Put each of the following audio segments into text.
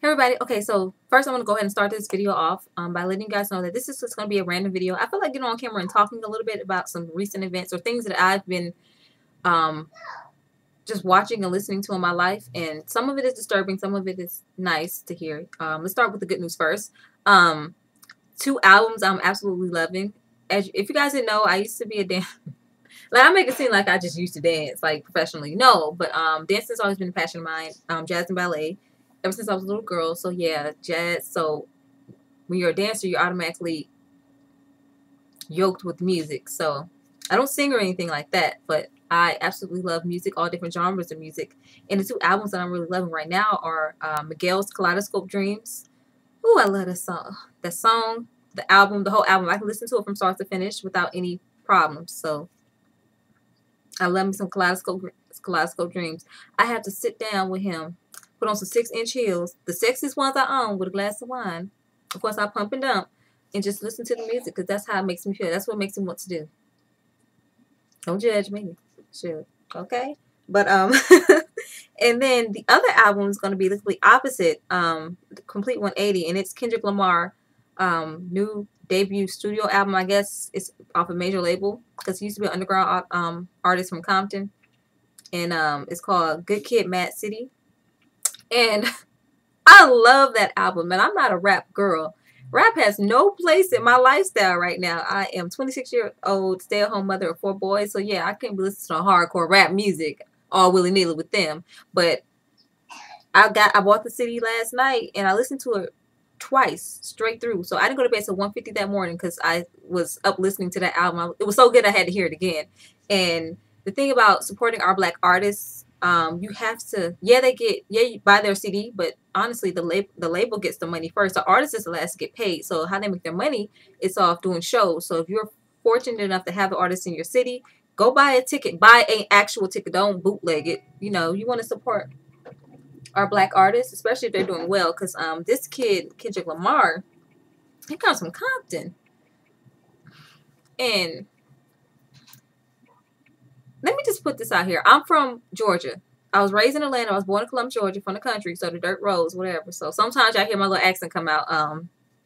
Everybody, okay, so first I'm going to go ahead and start this video off by letting you guys know that this is just going to be a random video. I feel like getting on camera and talking a little bit about some recent events or things that I've been um, just watching and listening to in my life, and some of it is disturbing, some of it is nice to hear. Let's start with the good news first. Two albums I'm absolutely loving. If you guys didn't know, I used to be a dance. Like, I make it seem like I just used to dance, like, professionally. No, but dancing's always been a passion of mine. Jazz and ballet, ever since I was a little girl. So yeah, jazz. So when you're a dancer, you're automatically yoked with music. So I don't sing or anything like that, but I absolutely love music, all different genres of music. And the two albums that I'm really loving right now are Miguel's Kaleidoscope Dreams. Ooh, I love that song. That song, the album, the whole album. I can listen to it from start to finish without any problems. So I love me some Kaleidoscope Dreams. I have to sit down with him, put on some 6-inch heels, the sexiest ones I own, with a glass of wine. Of course, I pump and dump and just listen to the music because that's how it makes me feel. That's what makes me want to do. Don't judge me. Sure. Okay? But, and then the other album is going to be the complete opposite, the complete 180, and it's Kendrick Lamar, new debut studio album. I guess it's off a major label because he used to be an underground artist from Compton, and it's called Good Kid, Mad City. And I love that album, and I'm not a rap girl. Rap has no place in my lifestyle right now. I am 26-year-old stay-at-home mother of 4 boys, so yeah, I can't be listening to hardcore rap music all willy-nilly with them. But I bought the CD last night and I listened to it twice straight through. So I didn't go to bed till 1:50 that morning because I was up listening to that album. It was so good I had to hear it again. And the thing about supporting our black artists, you have to, you buy their CD, but honestly, the label gets the money first. The artist is the last to get paid. So how they make their money is off doing shows. So if you're fortunate enough to have the artist in your city, go buy a ticket. Buy an actual ticket. Don't bootleg it. You know, you want to support our black artists, especially if they're doing well. Because this kid, Kendrick Lamar, he comes from Compton. And let me just put this out here. I'm from Georgia. I was raised in Atlanta. I was born in Columbus, Georgia, from the country, so the dirt roads, whatever. So sometimes I hear my little accent come out.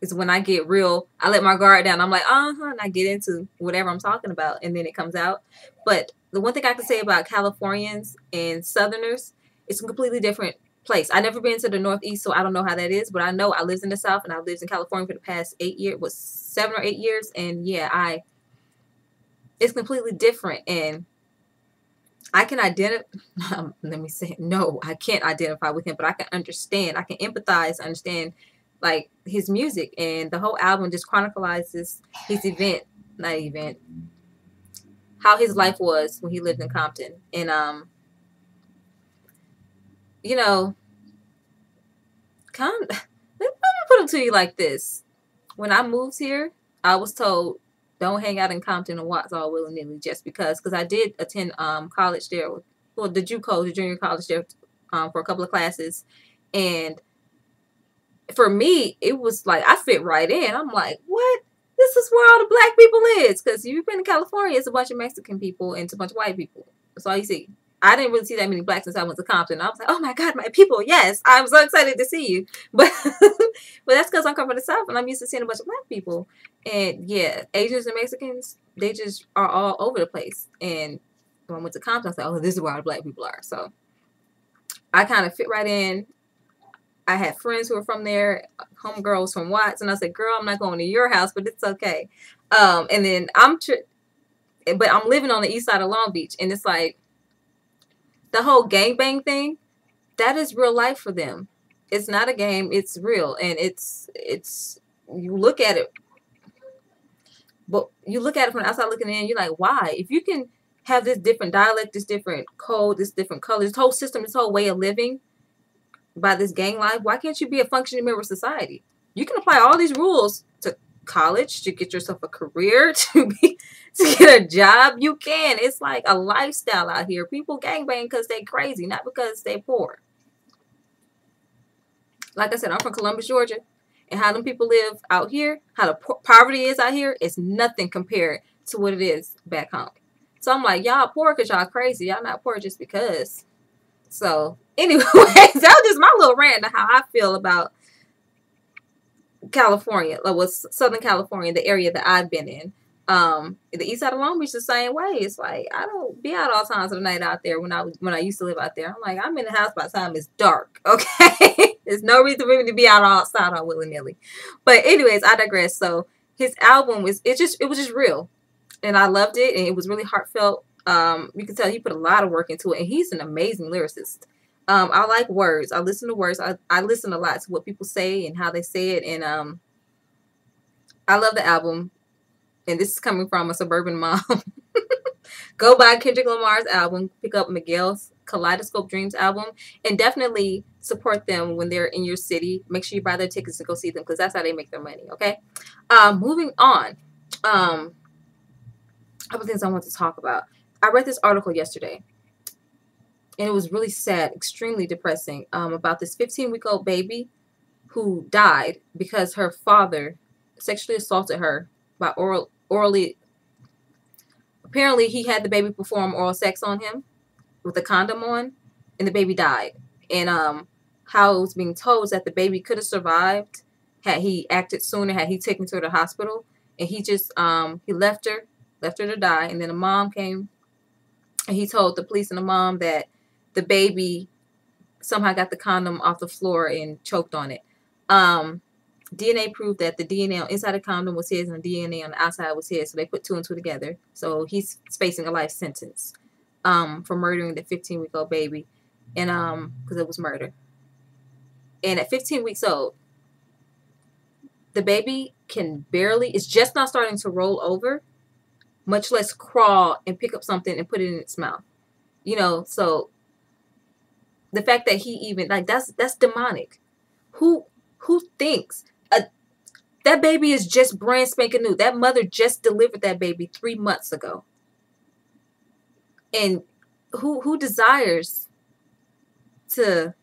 Is when I get real, I let my guard down. I'm like, and I get into whatever I'm talking about, and then it comes out. But the one thing I can say about Californians and Southerners, it's a completely different place. I've never been to the Northeast, so I don't know how that is. But I know I lived in the South, and I lived in California for the past 7 or 8 years, and yeah, it's completely different. And I can identify, let me say, no, I can't identify with him, but I can understand. I can empathize, understand, like, his music. And the whole album just chronicles his how his life was when he lived in Compton. And, you know, let me put it to you like this. When I moved here, I was told, don't hang out in Compton and Watts all willy-nilly just because I did attend college there, well, the JUCO, the junior college there, for a couple of classes. And for me, it was like I fit right in. I'm like, what? This is where all the black people is. Because you've been in California, it's a bunch of Mexican people and it's a bunch of white people. That's all you see. I didn't really see that many blacks since I went to Compton. I was like, oh my God, my people, yes. I'm so excited to see you. But but that's because I'm coming from the South and I'm used to seeing a bunch of black people. And yeah, Asians and Mexicans, they just are all over the place. And when I went to Compton, I was like, oh, this is where all the black people are. So I kind of fit right in. I had friends who were from there, homegirls from Watts, and I said, girl, I'm not going to your house, but it's okay. And then but I'm living on the east side of Long Beach, and it's like, the whole gangbang thing, that is real life for them. It's not a game, it's real. And it's you look at it, but you look at it from the outside looking in, you're like, why? If you can have this different dialect, this different code, this different color, this whole system, this whole way of living by this gang life, why can't you be a functioning member of society? You can apply all these rules to college, to get yourself a career, to get a job. You can. It's like a lifestyle out here. People gangbang because they crazy, not because they poor. Like I said, I'm from Columbus, Georgia, and how them people live out here, how the poverty is out here, is nothing compared to what it is back home. So I'm like, y'all poor because y'all crazy. Y'all not poor just because. So, anyways, that was just my little rant on how I feel about California, like was Southern California, the area that I've been in. The east side of Long Beach the same way. It's like I don't be out all times of the night out there when I used to live out there. I'm like, I'm in the house by the time it's dark. Okay. There's no reason for me to be out outside all willy-nilly. But anyways, I digress. So his album was it was just real. And I loved it, and it was really heartfelt. You can tell he put a lot of work into it, and he's an amazing lyricist. I like words. I listen to words. I listen a lot to what people say and how they say it, and I love the album. And this is coming from a suburban mom. Go buy Kendrick Lamar's album. Pick up Miguel's Kaleidoscope Dreams album, and definitely support them when they're in your city. Make sure you buy their tickets to go see them, because that's how they make their money. Okay. Moving on. Couple things I want to talk about. I read this article yesterday, and it was really sad, extremely depressing, about this 15-week-old baby who died because her father sexually assaulted her by orally. Apparently, he had the baby perform oral sex on him with a condom on, and the baby died. And how it was being told is that the baby could have survived had he acted sooner, had he taken her to the hospital, and he just he left her to die. And then the mom came, and he told the police and the mom that the baby somehow got the condom off the floor and choked on it. DNA proved that the DNA on inside the condom was his and the DNA on the outside was his. So they put 2 and 2 together. So he's facing a life sentence for murdering the 15-week-old baby, and because it was murder. And at 15 weeks old, the baby can barely, it's just not starting to roll over, much less crawl and pick up something and put it in its mouth. You know, so the fact that he even, like, that's demonic. Who thinks that baby is just brand spanking new? That mother just delivered that baby 3 months ago. And who desires to,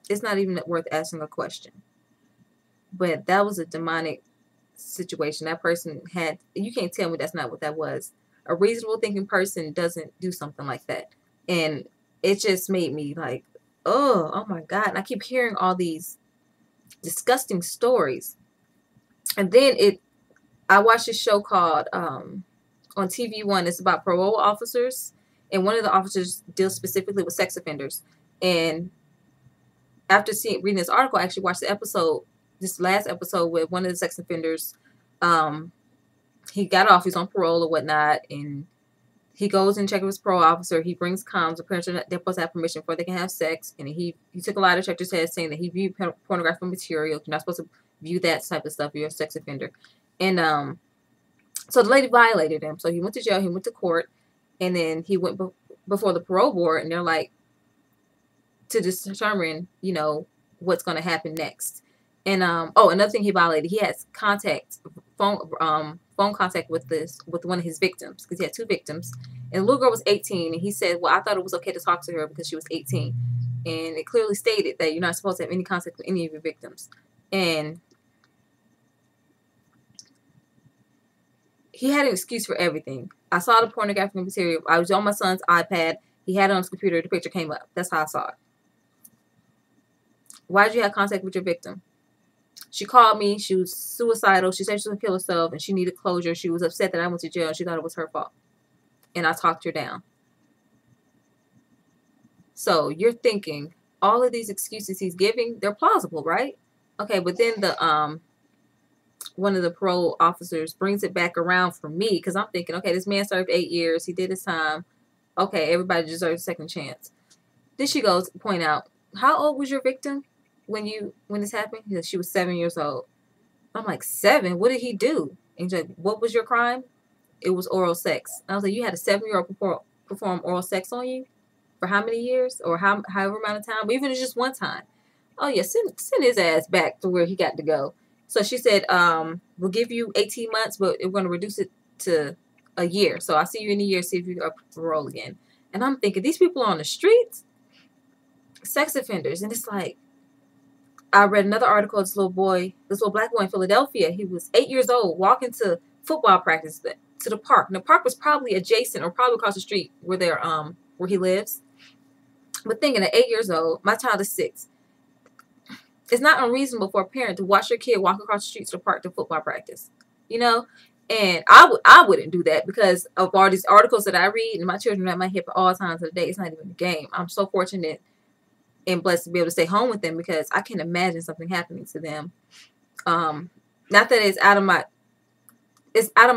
it's not even worth asking a question. But that was a demonic situation. That person had, you can't tell me that's not what that was. A reasonable thinking person doesn't do something like that. And it just made me like, oh my God. And I keep hearing all these disgusting stories. And then I watched this show called on TV One. It's about parole officers, and one of the officers deals specifically with sex offenders. And after reading this article, I actually watched this last episode with one of the sex offenders. He got off, he's on parole or whatnot, and he goes and checks with his parole officer. He brings comms. Apparently, they're supposed to have permission before they can have sex. And he took a lie detector test saying that he viewed pornographic material. You're not supposed to view that type of stuff if you're a sex offender. And so the lady violated him. So he went to jail. He went to court. And then he went before the parole board. And they're like, to determine, you know, what's going to happen next. And another thing he violated, he had phone contact with one of his victims, because he had 2 victims, and the little girl was 18, and he said, well, I thought it was okay to talk to her because she was 18, and it clearly stated that you're not supposed to have any contact with any of your victims. And he had an excuse for everything. I saw the pornographic material. I was on my son's iPad. He had it on his computer. The picture came up. That's how I saw it. Why did you have contact with your victim? She called me. She was suicidal. She said she was going to kill herself, and she needed closure. She was upset that I went to jail, and she thought it was her fault. And I talked her down. So you're thinking all of these excuses he's giving, they're plausible, right? Okay, but then the one of the parole officers brings it back around for me, because I'm thinking, okay, this man served 8 years. He did his time. Okay, everybody deserves a second chance. Then she goes to point out, how old was your victim when this happened? She was 7 years old. I'm like, 7? What did he do? And he's like, what was your crime? It was oral sex. And I was like, you had a 7-year-old perform oral sex on you for how many years, or however amount of time, but even if it's just one time. Oh yeah, send his ass back to where he got to go. So she said, we'll give you 18 months, but we're going to reduce it to a year. So I'll see you in a year, see if you are parole again. And I'm thinking, these people are on the streets, sex offenders. And it's like, I read another article of this little black boy in Philadelphia. He was 8 years old, walking to football practice to the park. And the park was probably adjacent or probably across the street where he lives. But thinking at 8 years old, my child is 6. It's not unreasonable for a parent to watch your kid walk across the street to the park to football practice, you know. And I wouldn't do that because of all these articles that I read, and my children are at my hip at all times of the day. It's not even a game. I'm so fortunate and blessed to be able to stay home with them because I can't imagine something happening to them. Not that it's out of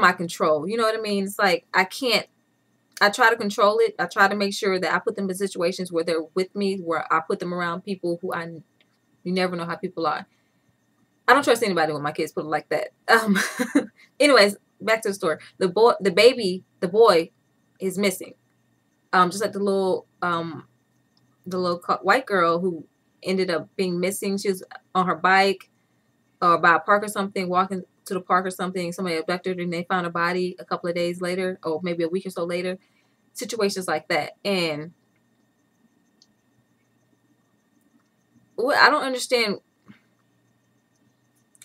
my control. You know what I mean? It's like I try to control it. I try to make sure that I put them in situations where they're with me, where I put them around people who you never know how people are. I don't trust anybody with my kids, put it like that. Anyways, back to the story. The boy is missing. Just like the little white girl who ended up being missing. She was on her bike or by a park or something, walking to the park or something. Somebody abducted her and they found her body a couple of days later, or maybe a week or so later. Situations like that. And what I don't understand,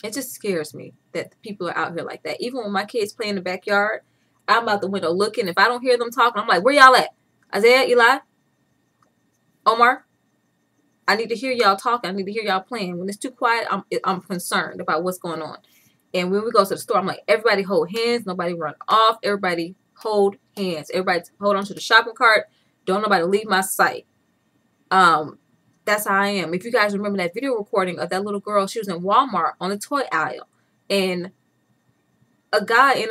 it just scares me that people are out here like that. Even when my kids play in the backyard, I'm out the window looking. If I don't hear them talking, I'm like, where y'all at? Isaiah, Eli, Omar? I need to hear y'all talking. I need to hear y'all playing. When it's too quiet, I'm concerned about what's going on. And when we go to the store, I'm like, everybody hold hands. Nobody run off. Everybody hold hands. Everybody hold on to the shopping cart. Don't nobody leave my sight. That's how I am. If you guys remember that video recording of that little girl, she was in Walmart on the toy aisle, and a guy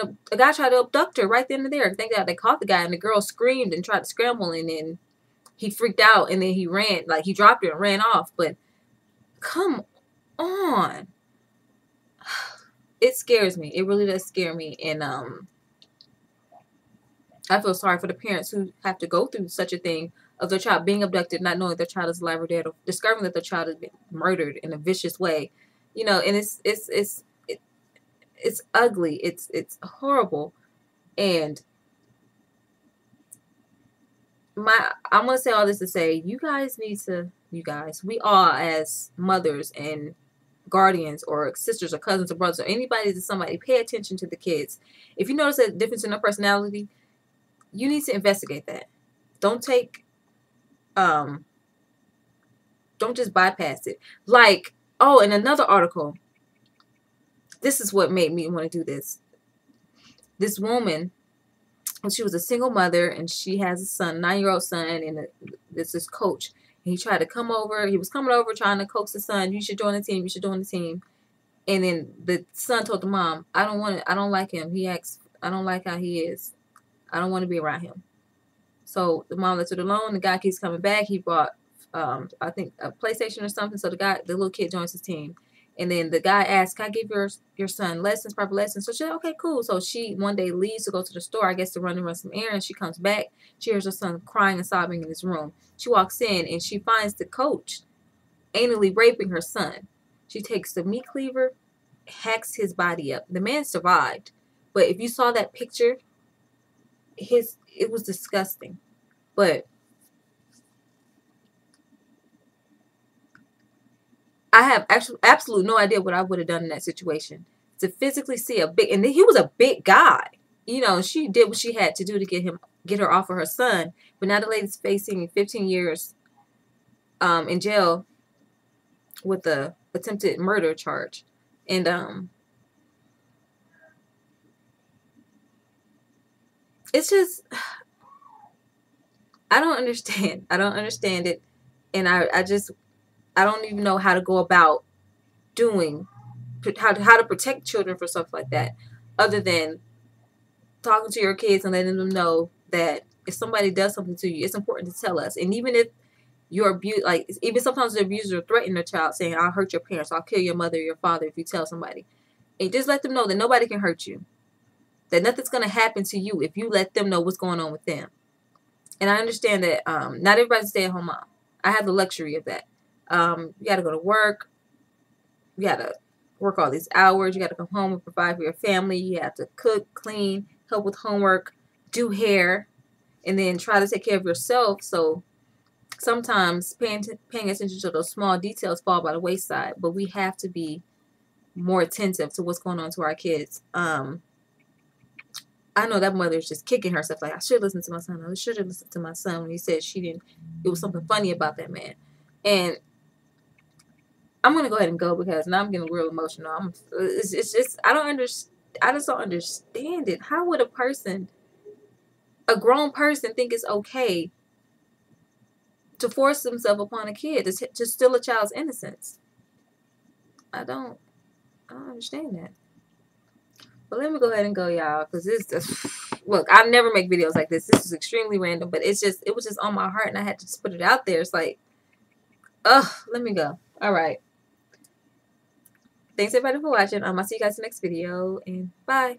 tried to abduct her right then and there. I think that they caught the guy, and the girl screamed and tried to scramble, and then he freaked out, and then he ran, like he dropped her and ran off. But come on, it scares me. It really does scare me, and I feel sorry for the parents who have to go through such a thing of their child being abducted, not knowing their child is alive or dead, or discovering that their child has been murdered in a vicious way, you know. And it's ugly. It's horrible. And I'm gonna say all this to say, you guys, we all as mothers and guardians or sisters or cousins or brothers or anybody to somebody, pay attention to the kids. If you notice a difference in their personality, you need to investigate that. Don't just bypass it. Like, oh, in another article, this is what made me want to do this. This woman, she was a single mother, and she has a son, 9-year-old son, and this coach. And he tried to come over. He was coming over trying to coax the son. You should join the team. You should join the team. And then the son told the mom, I don't like him. I don't like how he is. I don't want to be around him. So the mom lets it alone. The guy keeps coming back. He brought, I think, a PlayStation or something. So the little kid joins his team. And then the guy asked, can I give your son lessons, proper lessons? So she said, okay, cool. So she one day leaves to go to the store, I guess, to run some errands. She comes back. She hears her son crying and sobbing in his room. She walks in, and she finds the coach anally raping her son. She takes the meat cleaver, hacks his body up. The man survived. But if you saw that picture, it was disgusting. But I have absolutely no idea what I would have done in that situation. To physically see and he was a big guy, you know. She did what she had to do to get her off of her son. But now the lady's facing 15 years in jail with the attempted murder charge. And it's just, I don't understand. I don't understand it. And I don't even know how to go about how to protect children for stuff like that, other than talking to your kids and letting them know that if somebody does something to you, it's important to tell us. And even if you're even sometimes the abuser will threaten their child, saying, I'll hurt your parents, I'll kill your mother or your father if you tell somebody. And just let them know that nobody can hurt you, that nothing's going to happen to you if you let them know what's going on with them. And I understand that not everybody's a stay-at-home mom. I have the luxury of that. You got to go to work. You got to work all these hours. You got to come home and provide for your family. You have to cook, clean, help with homework, do hair, and then try to take care of yourself. So sometimes paying attention to those small details fall by the wayside. But we have to be more attentive to what's going on to our kids. I know that mother is just kicking herself. Like, I should listen to my son. I should have listened to my son when he said she didn't. It was something funny about that man. And I'm gonna go ahead and go because now I'm getting real emotional. It's just I don't understand. I just don't understand it. How would a grown person, think it's okay to force himself upon a kid to steal a child's innocence? I don't understand that. But let me go ahead and go, y'all, because this just look. I never make videos like this. This is extremely random, but it was just on my heart, and I had to just put it out there. It's like, ugh. Let me go. All right. Thanks everybody for watching. I'll see you guys in the next video, and bye.